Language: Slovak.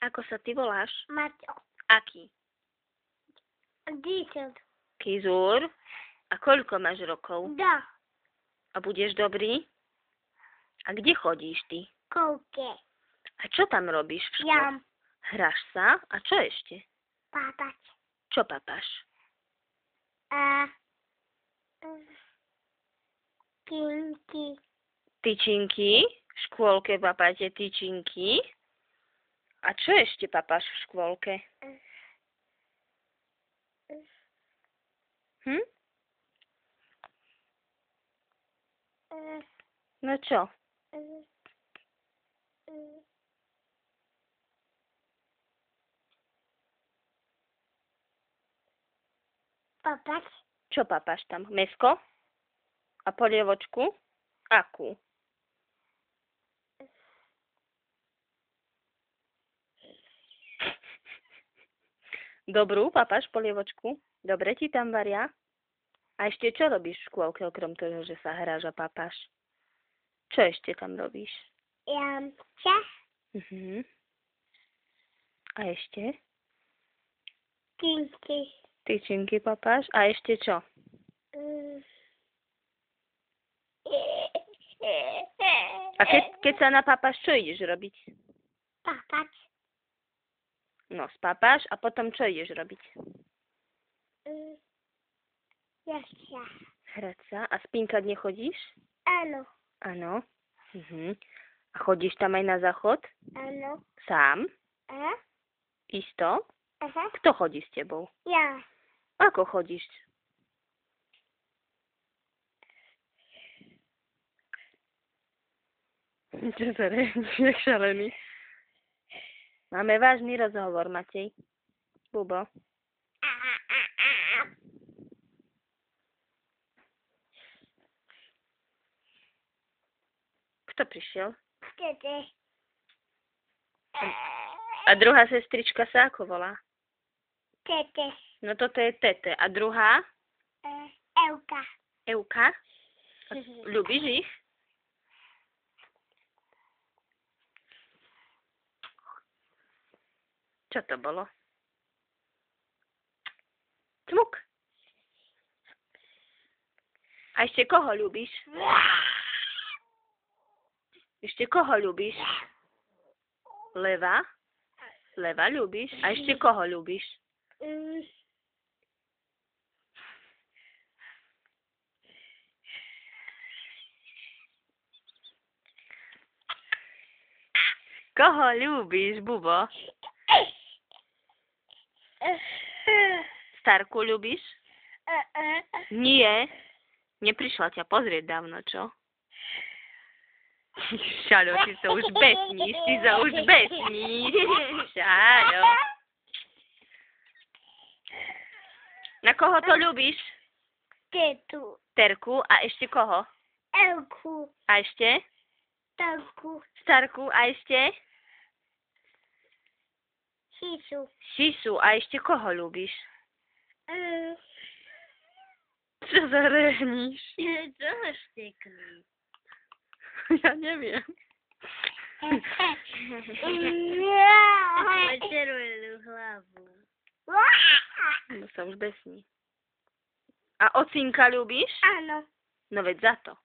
Ako sa ty voláš? Maťo. Aký? 10. Kizur. A koľko máš rokov? Da. A budeš dobrý? A kde chodíš ty? Kouke. A čo tam robíš v škole? Jam. Hráš sa? A čo ešte? Papať. Čo papáš? Kinky. Tyčinky? V škôlke papáte tyčinky? A čo ešte papáš v škôlke? Hm? No čo? Papať. Čo papáš tam? Mesko? A polievočku? Akú? Dobrú papáš polievočku? Dobre ti tam varia? A ešte čo robíš v škôlke, okrem toho, že sa hráš a papáš? Čo ešte tam robíš? Jamča. A ešte? Kinky. Tyčinky papáš? A ešte čo? A keď sa napapáš, čo ideš robiť? Papať. No, spapáš a potom čo ideš robiť? Jašťa. Hrať sa. A spinkať nechodíš? Áno. Áno. A chodíš tam aj na záchod? Áno. Sám? Aha. Isto? Aha. Kto chodí s tebou? Ja. Ako chodíš? Čo sa reješ, jak šalený? Máme vážny rozhovor, Matej. Bubo. Kto prišiel? Tete. A druhá sestrička sa ako volá? Tete. No toto je Tete. A druhá? Euka. Euka? A ľubíš ich? Čo to bolo? Cmuk. A ešte koho ľubíš? Ešte koho ľubíš? Leva? Leva ľubíš? A ešte koho ľubíš? Koho ľúbiš, Bubo? Starku ľubíš? Nie. Neprišla ťa pozrieť dávno, čo? Šaľo, ty sa už besníš, Šaľo. Na koho to ľubíš? Tetu. Terku a ešte koho? Euku. A ešte? Tarku. Starku a ešte? Šisu. Šisu a ešte koho ľubíš? Čo sa rehníš? Čo sa štekli? Ja neviem. Má červenú hlavu. No sa už besní. A ocinka ľubíš? Áno. No veď za to.